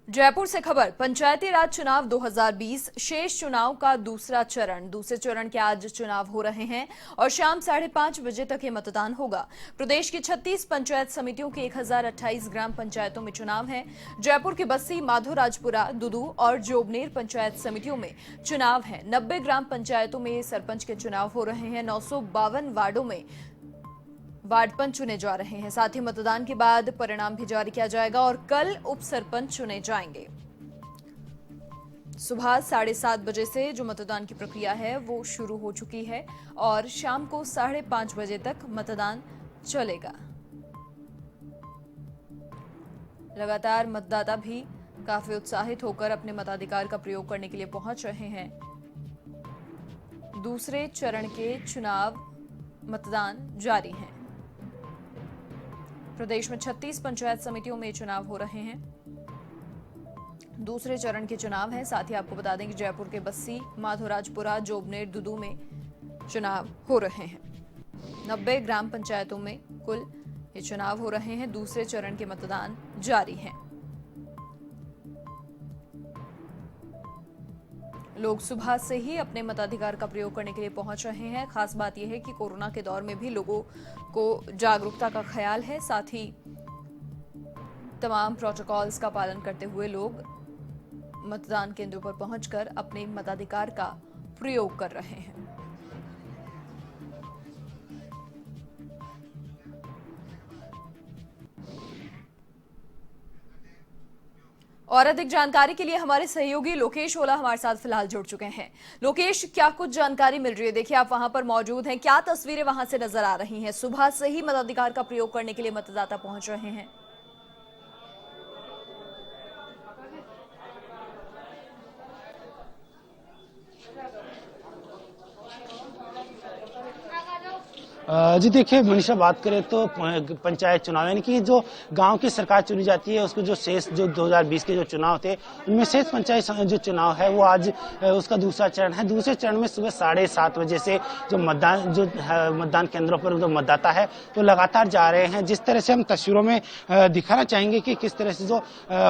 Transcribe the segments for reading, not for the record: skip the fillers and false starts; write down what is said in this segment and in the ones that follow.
जयपुर से खबर। पंचायती राज चुनाव 2020 शेष चुनाव का दूसरे चरण के आज चुनाव हो रहे हैं और शाम 5:30 बजे तक ये मतदान होगा। प्रदेश की 36 पंचायत समितियों की 1028 ग्राम पंचायतों में चुनाव है। जयपुर की बस्सी, माधोराजपुरा, दुदू और जोबनेर पंचायत समितियों में चुनाव है। 90 ग्राम पंचायतों में सरपंच के चुनाव हो रहे हैं। 952 वार्डों में वार्ड पंच चुने जा रहे हैं। साथ ही मतदान के बाद परिणाम भी जारी किया जाएगा और कल उप सरपंच चुने जाएंगे। सुबह 7:30 बजे से जो मतदान की प्रक्रिया है वो शुरू हो चुकी है और शाम को 5:30 बजे तक मतदान चलेगा। लगातार मतदाता भी काफी उत्साहित होकर अपने मताधिकार का प्रयोग करने के लिए पहुंच रहे हैं। दूसरे चरण के चुनाव मतदान जारी है। प्रदेश में 36 पंचायत समितियों में चुनाव हो रहे हैं। दूसरे चरण के चुनाव है। साथ ही आपको बता दें कि जयपुर के बस्सी, माधोराजपुरा, जोबनेर, दुदू में चुनाव हो रहे हैं। 90 ग्राम पंचायतों में कुल ये चुनाव हो रहे हैं। दूसरे चरण के मतदान जारी हैं। लोग सुबह से ही अपने मताधिकार का प्रयोग करने के लिए पहुंच रहे हैं। खास बात यह है कि कोरोना के दौर में भी लोगों को जागरूकता का ख्याल है। साथ ही तमाम प्रोटोकॉल्स का पालन करते हुए लोग मतदान केंद्रों पर पहुंचकर अपने मताधिकार का प्रयोग कर रहे हैं। और अधिक जानकारी के लिए हमारे सहयोगी लोकेश ओला हमारे साथ फिलहाल जुड़ चुके हैं। लोकेश, क्या कुछ जानकारी मिल रही है? देखिए, आप वहां पर मौजूद हैं, क्या तस्वीरें वहां से नजर आ रही हैं? सुबह से ही मताधिकार का प्रयोग करने के लिए मतदाता पहुंच रहे हैं। जी देखिए मनीषा, बात करें तो पंचायत चुनाव यानी कि जो गांव की सरकार चुनी जाती है उसको जो शेष जो 2020 के जो चुनाव थे उनमें शेष पंचायत जो चुनाव है वो आज उसका दूसरा चरण है। दूसरे चरण में सुबह 7:30 बजे से जो मतदान केंद्रों पर जो मतदाता है वो लगातार जा रहे हैं। जिस तरह से हम तस्वीरों में दिखाना चाहेंगे कि किस तरह से जो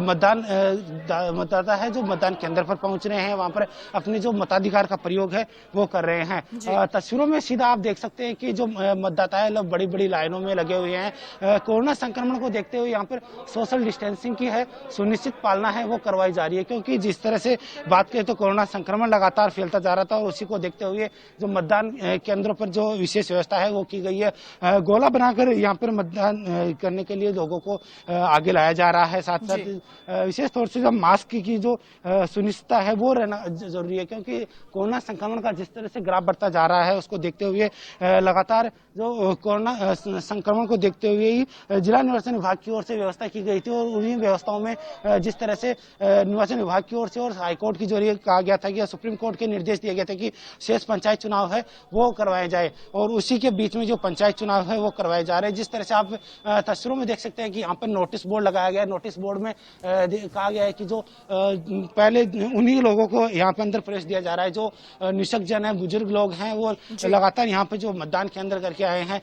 मतदाता है जो मतदान केंद्र पर पहुंच रहे हैं, वहां पर अपने जो मताधिकार का प्रयोग है वो कर रहे हैं। तस्वीरों में सीधा आप देख सकते हैं कि जो मतदाता है लोग बड़ी बड़ी लाइनों में लगे हुए हैं। कोरोना संक्रमण को देखते हुए यहाँ पर सोशल डिस्टेंसिंग की है सुनिश्चित पालना है वो करवाई जा रही है, क्योंकि जिस तरह से बात करें तो कोरोना संक्रमण लगातार फैलता जा रहा था और उसी को देखते हुए जो मतदान केंद्रों पर जो विशेष व्यवस्था है वो की गई है। गोला बनाकर यहाँ पर मतदान करने के लिए लोगों को आगे लाया जा रहा है। साथ साथ विशेष तौर से जो मास्क की जो सुनिश्चितता है वो रहना जरूरी है, क्योंकि कोरोना संक्रमण का जिस तरह से ग्राफ बढ़ता जा रहा है उसको देखते हुए लगातार जो कोरोना संक्रमण को देखते हुए ही जिला निर्वाचन विभाग की ओर से व्यवस्था की गई थी और उन्हीं व्यवस्थाओं में जिस तरह से निर्वाचन विभाग की ओर से और हाईकोर्ट की जरिए कहा गया था कि सुप्रीम कोर्ट के निर्देश दिए गए थे कि शेष पंचायत चुनाव है वो करवाए जाए और उसी के बीच में जो पंचायत चुनाव है वो करवाए जा रहे हैं। जिस तरह से आप तस्वीरों में देख सकते हैं कि यहाँ पर नोटिस बोर्ड लगाया गया है। नोटिस बोर्ड में कहा गया है कि जो पहले उन्हीं लोगों को यहाँ पे अंदर प्रवेश दिया जा रहा है जो निशक्त जन है, बुजुर्ग लोग हैं, वो लगातार यहाँ पे जो मतदान केंद्र करके आए हैं।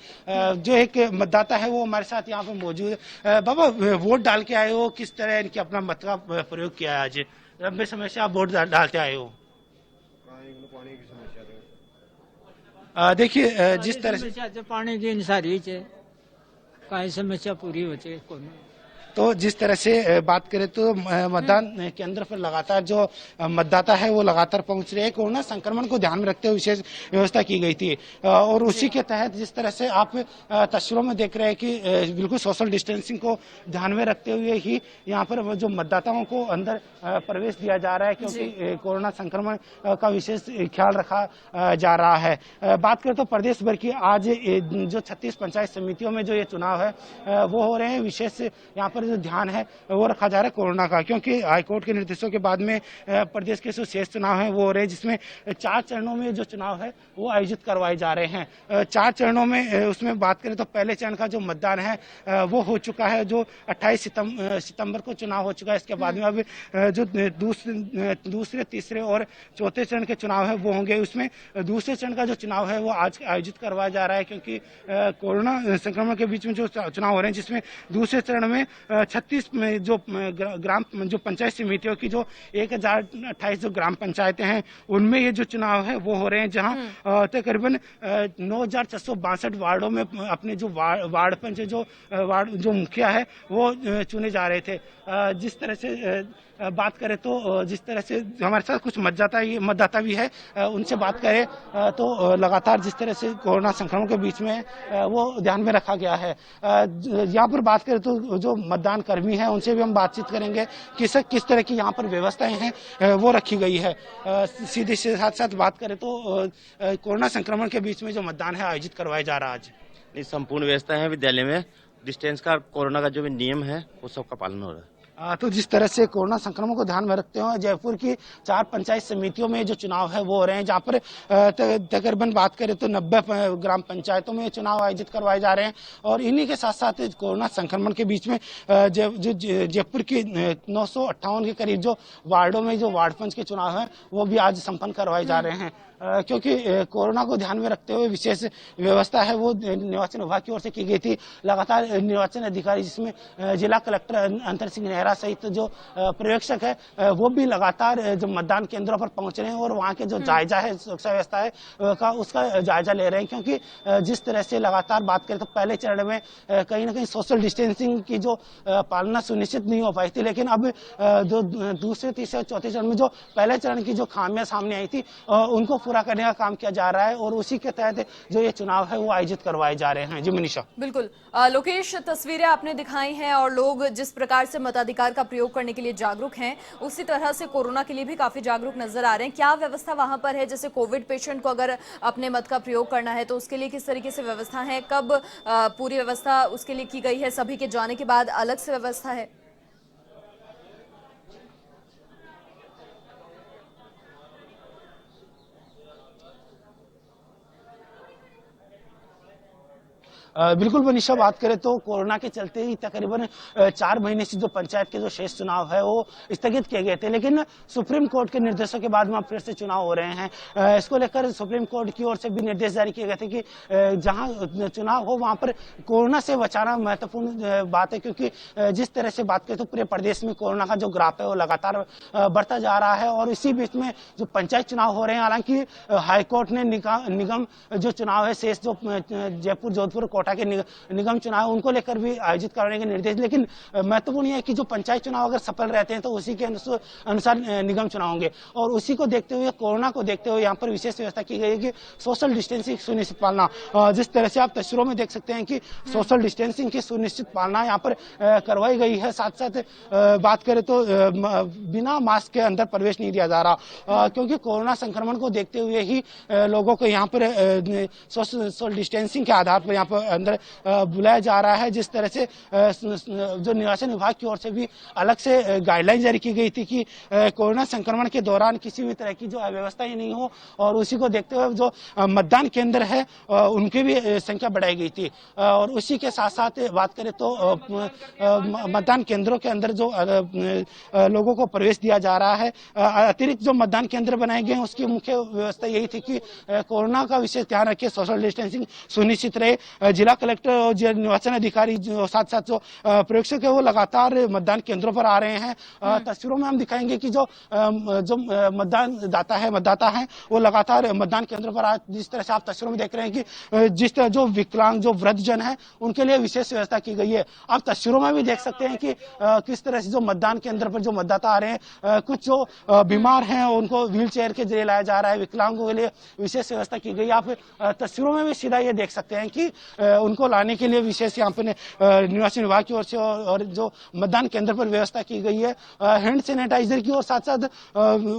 जो एक मतदाता है वो हमारे साथ यहाँ पे मौजूद है। बाबा, वोट डाल के आए हो, किस तरह इनके अपना मत का प्रयोग किया है? आज लंबे समय से आप वोट डालते आए हो। देखिए जिस तरह से पानी की सारी कहीं समस्या पूरी होती तो जिस तरह से बात करें तो मतदान केंद्र पर लगातार जो मतदाता है वो लगातार पहुंच रहे हैं। कोरोना संक्रमण को ध्यान में रखते हुए विशेष व्यवस्था की गई थी और उसी के तहत जिस तरह से आप तस्वीरों में देख रहे हैं कि बिल्कुल सोशल डिस्टेंसिंग को ध्यान में रखते हुए ही यहाँ पर जो मतदाताओं को अंदर प्रवेश दिया जा रहा है, क्योंकि कोरोना संक्रमण का विशेष ख्याल रखा जा रहा है। बात करें तो प्रदेश भर की आज जो 36 पंचायत समितियों में जो ये चुनाव है वो हो रहे हैं। विशेष यहाँ पर जो ध्यान है वो रखा जा रहा है कोरोना का, क्योंकि हाईकोर्ट के निर्देशों के बाद में प्रदेश के जो शेष चुनाव है वो हो रहे हैं, जिसमें 4 चरणों में जो चुनाव है वो आयोजित करवाए जा रहे हैं। 4 चरणों में उसमें बात करें तो पहले चरण का जो मतदान है वो हो चुका है, जो 28 सितंबर को चुनाव हो चुका है। इसके बाद में अब जो दूसरे, तीसरे और चौथे चरण के चुनाव है वो होंगे। उसमें दूसरे चरण का जो चुनाव है वो आज आयोजित करवाया जा रहा है, क्योंकि कोरोना संक्रमण के बीच में जो चुनाव हो रहे हैं, जिसमें दूसरे चरण में 36 में जो ग्राम जो पंचायत समितियों की जो 1028 जो ग्राम पंचायतें हैं उनमें ये जो चुनाव है वो हो रहे हैं, जहां तकरीबन 9,662 वार्डों में अपने जो वार्ड पंच वार्ड जो मुखिया है वो चुने जा रहे थे। जिस तरह से बात करें तो जिस तरह से हमारे साथ कुछ मतदाता भी है, उनसे बात करें तो लगातार जिस तरह से कोरोना संक्रमण के बीच में वो ध्यान में रखा गया है। यहाँ पर बात करें तो जो मतदान कर्मी हैं उनसे भी हम बातचीत करेंगे किस तरह की यहाँ पर व्यवस्थाएं हैं वो रखी गई है। सीधे साथ साथ बात करें तो कोरोना संक्रमण के बीच में जो मतदान है आयोजित करवाया जा रहा है आज। संपूर्ण व्यवस्था है विद्यालय में, डिस्टेंस का, कोरोना का जो भी नियम है वो सबका पालन हो रहा है। तो जिस तरह से कोरोना संक्रमण को ध्यान में रखते हुए जयपुर की 4 पंचायत समितियों में जो चुनाव है वो हो रहे हैं, जहां पर तकरीबन बात करें तो 90 ग्राम पंचायतों में चुनाव आयोजित करवाए जा रहे हैं। और इन्हीं के साथ साथ कोरोना संक्रमण के बीच में जो जयपुर की 958 के करीब जो वार्डों में जो वार्ड पंच के चुनाव है वो भी आज संपन्न करवाए जा रहे हैं। क्योंकि कोरोना को ध्यान में रखते हुए विशेष व्यवस्था है वो निर्वाचन विभाग की ओर से की गई थी। लगातार निर्वाचन अधिकारी जिसमें जिला कलेक्टर अंतर सिंह नेहरा सहित जो पर्यवेक्षक है वो भी लगातार जो मतदान केंद्रों पर पहुंच रहे हैं और वहां के जो जायजा है सुरक्षा व्यवस्था है उसका जायजा ले रहे हैं। क्योंकि जिस तरह से लगातार बात करें तो पहले चरण में कहीं ना कहीं सोशल डिस्टेंसिंग की जो पालना सुनिश्चित नहीं हो पाई थी, लेकिन अब जो दूसरे तीसरे चौथे चरण में जो पहले चरण की जो खामियां सामने आई थी उनको पूरा करने का काम किया जा रहा है और उसी के तहत जो ये चुनाव है वो आयोजित करवाए जा रहे हैं। जी मनीषा। बिल्कुल लोकेश, तस्वीरें आपने दिखाई हैं और लोग जिस प्रकार से मताधिकार का प्रयोग करने के लिए जागरूक हैं उसी तरह से कोरोना के लिए भी काफी जागरूक नजर आ रहे हैं। क्या व्यवस्था वहां पर है? जैसे कोविड पेशेंट को अगर अपने मत का प्रयोग करना है तो उसके लिए किस तरीके से व्यवस्था है? कब पूरी व्यवस्था उसके लिए की गई है? सभी के जाने के बाद अलग से व्यवस्था है? बिल्कुल मनीषा, बात करें तो कोरोना के चलते ही तकरीबन 4 महीने से जो पंचायत के जो शेष चुनाव है वो स्थगित किए गए थे, लेकिन सुप्रीम कोर्ट के निर्देशों के बाद वहां फिर से चुनाव हो रहे हैं। इसको लेकर सुप्रीम कोर्ट की ओर से भी निर्देश जारी किए गए थे कि जहां चुनाव हो वहां पर कोरोना से बचाना महत्वपूर्ण बात है। क्योंकि जिस तरह से बात करें तो पूरे प्रदेश में कोरोना का जो ग्राफ है वो लगातार बढ़ता जा रहा है और इसी बीच में जो पंचायत चुनाव हो रहे हैं, हालांकि हाईकोर्ट ने निगम जो चुनाव है शेष जो जयपुर जोधपुर के निगम चुनाव उनको लेकर भी आयोजित करने के निर्देश, लेकिन महत्वपूर्ण है कि जो पंचायत चुनाव अगर सफल रहते हैं तो उसी के अनुसार निगम चुनाव होंगे। और उसी को देखते हुए, कोरोना को देखते हुए यहाँ पर विशेष व्यवस्था की गई है कि सोशल डिस्टेंसिंग सुनिश्चित पालना। जिस तरह से आप तस्वीरों में देख सकते हैं कि सोशल डिस्टेंसिंग की सुनिश्चित पालना यहाँ पर करवाई गई है। साथ साथ बात करें तो बिना मास्क के अंदर प्रवेश नहीं दिया जा रहा, क्योंकि कोरोना संक्रमण को देखते हुए ही लोगों को यहाँ पर सोशल डिस्टेंसिंग के आधार पर यहाँ पर अंदर बुलाया जा रहा है। जिस तरह से जो निर्वाचन विभाग की ओर से भी अलग से गाइडलाइन जारी की गई थी कि कोरोना संक्रमण के दौरान किसी भी तरह की जो अव्यवस्था ही नहीं हो, और उसी को देखते हुए जो मतदान केंद्र है उनकी भी संख्या बढ़ाई गई थी। और उसी के साथ साथ बात करें तो मतदान केंद्रों के अंदर जो लोगों को प्रवेश दिया जा रहा है, अतिरिक्त जो मतदान केंद्र बनाए गए हैं उसकी मुख्य व्यवस्था यही थी कि कोरोना का विशेष ध्यान रखे, सोशल डिस्टेंसिंग सुनिश्चित रहे। जिला कलेक्टर और निर्वाचन अधिकारी जो साथ साथ जो पर्यवेक्षक है वो लगातार मतदान केंद्रों पर आ रहे हैं। तस्वीरों में हम दिखाएंगे कि जो मतदाता है वो लगातार मतदान केंद्रों पर आ, जिस तरह से आप तस्वीरों में देख रहे हैं कि जिस तरह जो विकलांग जो वृद्धजन है उनके लिए विशेष व्यवस्था की गई है। आप तस्वीरों में भी देख सकते हैं कि किस तरह से जो मतदान केंद्र पर जो मतदाता आ रहे हैं, कुछ जो बीमार हैं उनको व्हील चेयर के जरिए लाया जा रहा है, विकलांगों के लिए विशेष व्यवस्था की गई। आप तस्वीरों में भी सीधा ये देख सकते हैं कि उनको लाने के लिए विशेष यहाँ पे निर्वाचन विभाग की ओर से और जो मतदान केंद्र पर व्यवस्था की गई है, हैंड सैनिटाइजर की और साथ साथ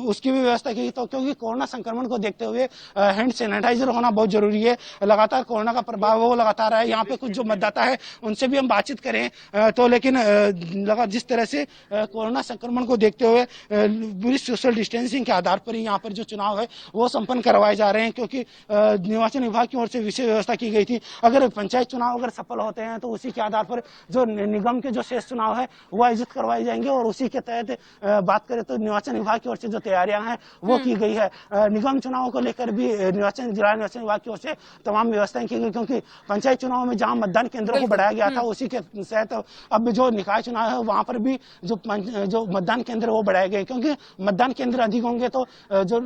उसकी भी व्यवस्था की। तो क्योंकि कोरोना संक्रमण को देखते हुए हैंड सैनिटाइजर होना बहुत जरूरी है। लगातार कोरोना का प्रभाव वो लगातार है। यहाँ पे कुछ जो मतदाता है उनसे भी हम बातचीत करें तो, लेकिन जिस तरह से कोरोना संक्रमण को देखते हुए पूरी सोशल डिस्टेंसिंग के आधार पर ही यहाँ पर जो चुनाव है वो संपन्न करवाए जा रहे हैं। क्योंकि निर्वाचन विभाग की ओर से विशेष व्यवस्था की गई थी। अगर पंचायत चुनाव अगर सफल होते हैं तो उसी के आधार पर जो निगम के जो शेष चुनाव है वो आयोजित करवाए जाएंगे और उसी के तहत बात करें तो निर्वाचन विभाग की ओर से जो तैयारियां हैं वो की गई है। निगम चुनाव को लेकर भी जिला निर्वाचन विभाग की ओर से तमाम व्यवस्थाएं की गई, क्योंकि पंचायत चुनाव में जहां मतदान केंद्रों को बढ़ाया गया था उसी के तहत अब जो निकाय चुनाव है वहां पर भी जो मतदान केंद्र वो बढ़ाए गए, क्योंकि मतदान केंद्र अधिक होंगे तो जो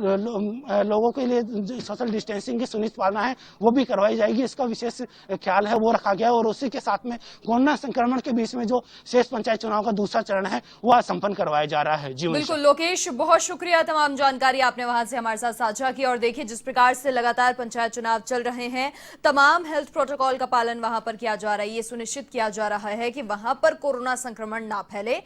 लोगों के लिए सोशल डिस्टेंसिंग की सुनिश्चित पालना है वो भी करवाई जाएगी। इसका विशेष ख्याल है वो रखा गया और उसी के साथ में कोरोना संक्रमण के बीच में जो शेष पंचायत चुनाव का दूसरा चरण है वह संपन्न करवाया जा रहा है। जी बिल्कुल लोकेश, बहुत शुक्रिया, तमाम जानकारी आपने वहां से हमारे साथ साझा की। और देखिए जिस प्रकार से लगातार पंचायत चुनाव चल रहे हैं, तमाम हेल्थ प्रोटोकॉल का पालन वहां पर किया जा रहा है, ये सुनिश्चित किया जा रहा है कि वहां पर कोरोना संक्रमण ना फैले।